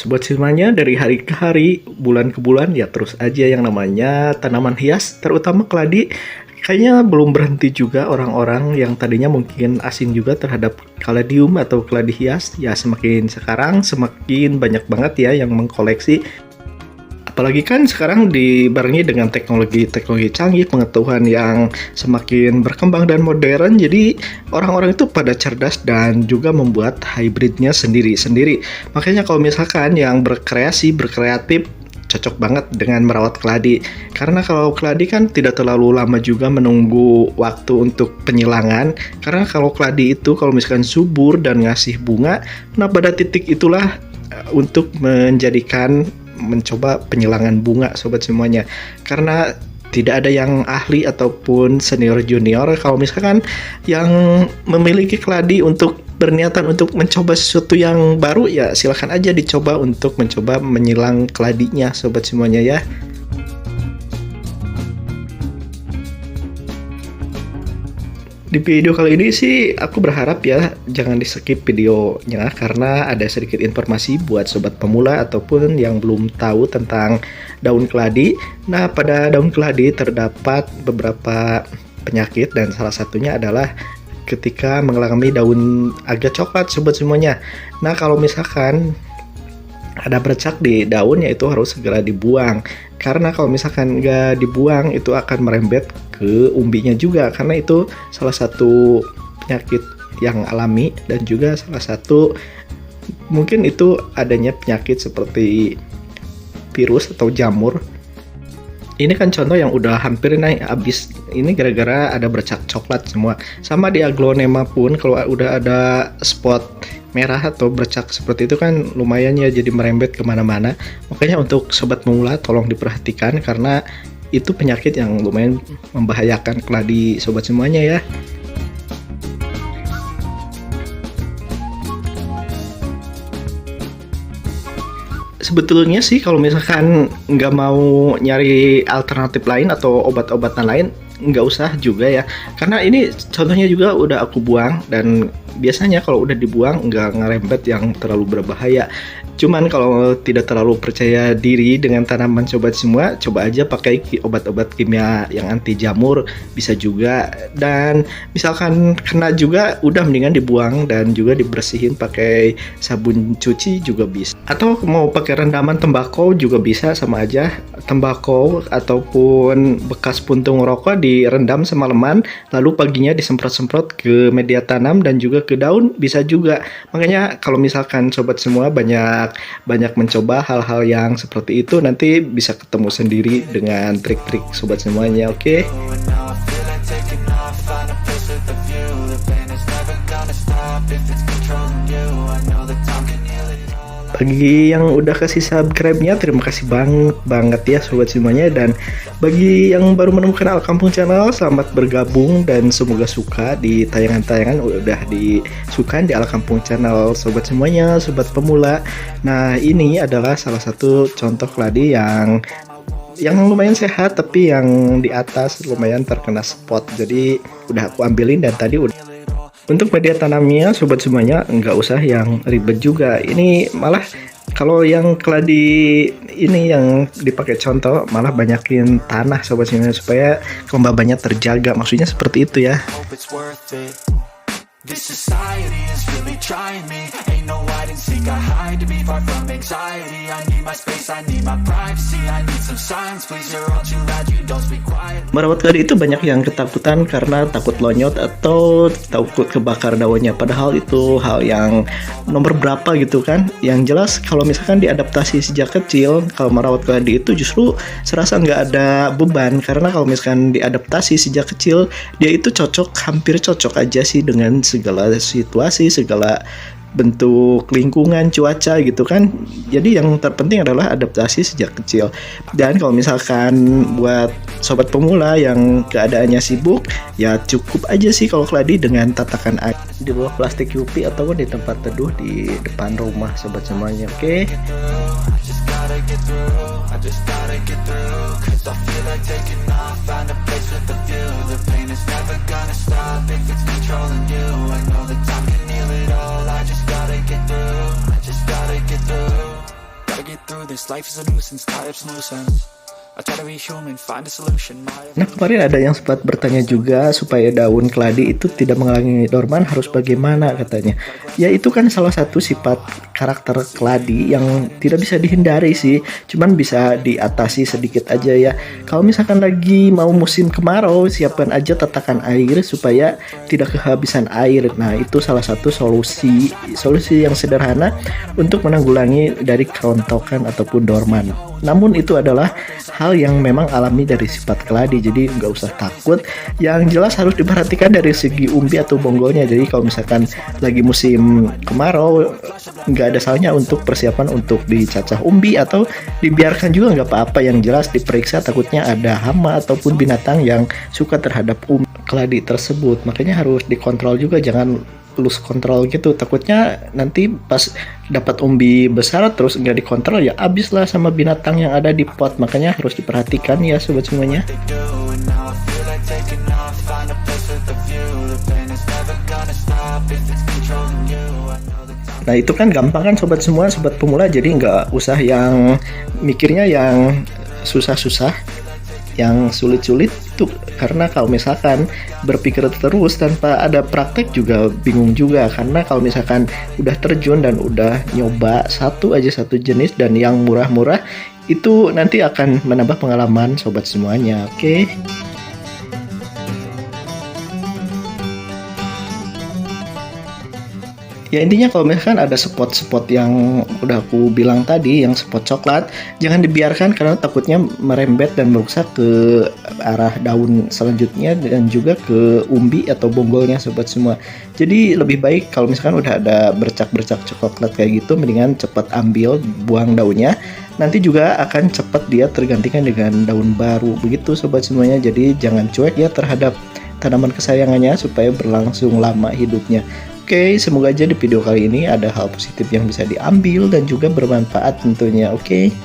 Sobat semuanya, dari hari ke hari, bulan ke bulan, ya terus aja yang namanya tanaman hias, terutama keladi. Kayaknya belum berhenti juga orang-orang yang tadinya mungkin asing juga terhadap kaladium atau keladi hias. Ya semakin sekarang semakin banyak banget ya yang mengkoleksi. Apalagi kan sekarang dibarengi dengan teknologi canggih, pengetahuan yang semakin berkembang dan modern. Jadi orang-orang itu pada cerdas dan juga membuat hybridnya sendiri-sendiri. Makanya kalau misalkan yang berkreatif, cocok banget dengan merawat keladi. Karena kalau keladi kan tidak terlalu lama juga menunggu waktu untuk penyilangan. Karena kalau keladi itu kalau misalkan subur dan ngasih bunga, nah pada titik itulah untuk mencoba penyilangan bunga sobat semuanya. Karena tidak ada yang ahli ataupun senior junior. Kalau misalkan yang memiliki keladi untuk berniatan untuk mencoba sesuatu yang baru, ya silahkan aja dicoba untuk mencoba menyilang keladinya sobat semuanya ya. Di video kali ini sih aku berharap ya jangan di skip videonya karena ada sedikit informasi buat sobat pemula ataupun yang belum tahu tentang daun keladi. Nah, pada daun keladi terdapat beberapa penyakit dan salah satunya adalah ketika mengalami daun agak coklat sobat semuanya. Nah, kalau misalkan ada bercak di daun, ya itu harus segera dibuang. Karena kalau misalkan nggak dibuang itu akan merembet ke umbinya juga, karena itu salah satu penyakit yang alami dan juga salah satu mungkin itu adanya penyakit seperti virus atau jamur. Ini kan contoh yang udah hampir naik habis ini gara-gara ada bercak coklat semua. Sama di aglonema pun kalau udah ada spot merah atau bercak seperti itu kan lumayan ya jadi merembet kemana-mana. Makanya untuk sobat pemula tolong diperhatikan karena itu penyakit yang lumayan membahayakan keladi sobat semuanya ya. Sebetulnya sih kalau misalkan nggak mau nyari alternatif lain atau obat-obatan lain, nggak usah juga ya. Karena ini contohnya juga udah aku buang dan biasanya kalau udah dibuang nggak ngerembet yang terlalu berbahaya. Cuman kalau tidak terlalu percaya diri dengan tanaman sobat semua, coba aja pakai obat-obat kimia yang anti jamur bisa juga. Dan misalkan kena juga udah mendingan dibuang dan juga dibersihin pakai sabun cuci juga bisa. Atau mau pakai rendaman tembakau juga bisa, sama aja. Tembakau ataupun bekas puntung rokok direndam semalaman lalu paginya disemprot-semprot ke media tanam dan juga ke daun bisa juga. Makanya kalau misalkan sobat semua banyak mencoba hal-hal yang seperti itu, nanti bisa ketemu sendiri dengan trik-trik sobat semuanya. Oke. Bagi yang udah kasih subscribe-nya, terima kasih banget ya sobat semuanya. Dan bagi yang baru menemukan Al Kampung Channel, selamat bergabung dan semoga suka di tayangan-tayangan udah disukain di Al Kampung Channel sobat semuanya, sobat pemula. Nah, ini adalah salah satu contoh keladi yang lumayan sehat tapi yang di atas lumayan terkena spot. Jadi udah aku ambilin dan tadi udah. Untuk media tanamnya sobat semuanya nggak usah yang ribet juga. Ini malah kalau yang keladi ini yang dipakai contoh malah banyakin tanah sobat semuanya supaya kelembabannya terjaga. Maksudnya seperti itu ya. This society is really trying me. Ain't no hide and seek, I hide to be far from anxiety. I need my space, I need my privacy. I need some silence, please, you're all too loud, you don't speak quiet. Merawat keladi itu banyak yang ketakutan karena takut lonyot atau takut kebakar daunnya. Padahal itu hal yang nomor berapa gitu kan. Yang jelas kalau misalkan diadaptasi sejak kecil, kalau merawat keladi itu justru serasa nggak ada beban. Karena kalau misalkan diadaptasi sejak kecil, dia itu hampir cocok aja sih dengan segala situasi, segala bentuk lingkungan, cuaca gitu kan. Jadi yang terpenting adalah adaptasi sejak kecil. Dan kalau misalkan buat sobat pemula yang keadaannya sibuk, ya cukup aja sih kalau keladi dengan tatakan air di bawah plastik UV ataupun di tempat teduh di depan rumah sobat semuanya. Oke. this life is a nuisance, tie up some loose ends. I try to be human, find a solution. Nah, kemarin ada yang sempat bertanya juga supaya daun keladi itu tidak menghalangi dorman harus bagaimana katanya. Ya itu kan salah satu sifat karakter keladi yang tidak bisa dihindari sih. Cuman bisa diatasi sedikit aja ya. Kalau misalkan lagi mau musim kemarau, siapkan aja tatakan air supaya tidak kehabisan air. Nah, itu salah satu solusi yang sederhana untuk menanggulangi dari kerontokan ataupun dorman. Namun itu adalah hal yang memang alami dari sifat keladi, jadi nggak usah takut. Yang jelas harus diperhatikan dari segi umbi atau bonggolnya. Jadi kalau misalkan lagi musim kemarau, nggak ada salahnya untuk persiapan untuk dicacah umbi atau dibiarkan juga nggak apa-apa. Yang jelas diperiksa, takutnya ada hama ataupun binatang yang suka terhadap umbi keladi tersebut. Makanya harus dikontrol juga, jangan lose control gitu, takutnya nanti pas dapat umbi besar terus nggak dikontrol ya abis lah sama binatang yang ada di pot. Makanya harus diperhatikan ya sobat semuanya. Nah itu kan gampang kan sobat semua, sobat pemula, jadi nggak usah yang mikirnya yang susah-susah, yang sulit-sulit itu. Karena kalau misalkan berpikir terus tanpa ada praktek juga bingung juga. Karena kalau misalkan udah terjun dan udah nyoba satu jenis dan yang murah-murah, itu nanti akan menambah pengalaman sobat semuanya. Oke. Ya intinya kalau misalkan ada spot-spot yang udah aku bilang tadi, yang spot coklat, jangan dibiarkan karena takutnya merembet dan merusak ke arah daun selanjutnya dan juga ke umbi atau bonggolnya sobat semua. Jadi lebih baik kalau misalkan udah ada bercak-bercak coklat kayak gitu, mendingan cepat ambil, buang daunnya. Nanti juga akan cepat dia tergantikan dengan daun baru begitu sobat semuanya. Jadi jangan cuek ya terhadap tanaman kesayangannya supaya berlangsung lama hidupnya. Oke, semoga aja di video kali ini ada hal positif yang bisa diambil dan juga bermanfaat tentunya. Oke.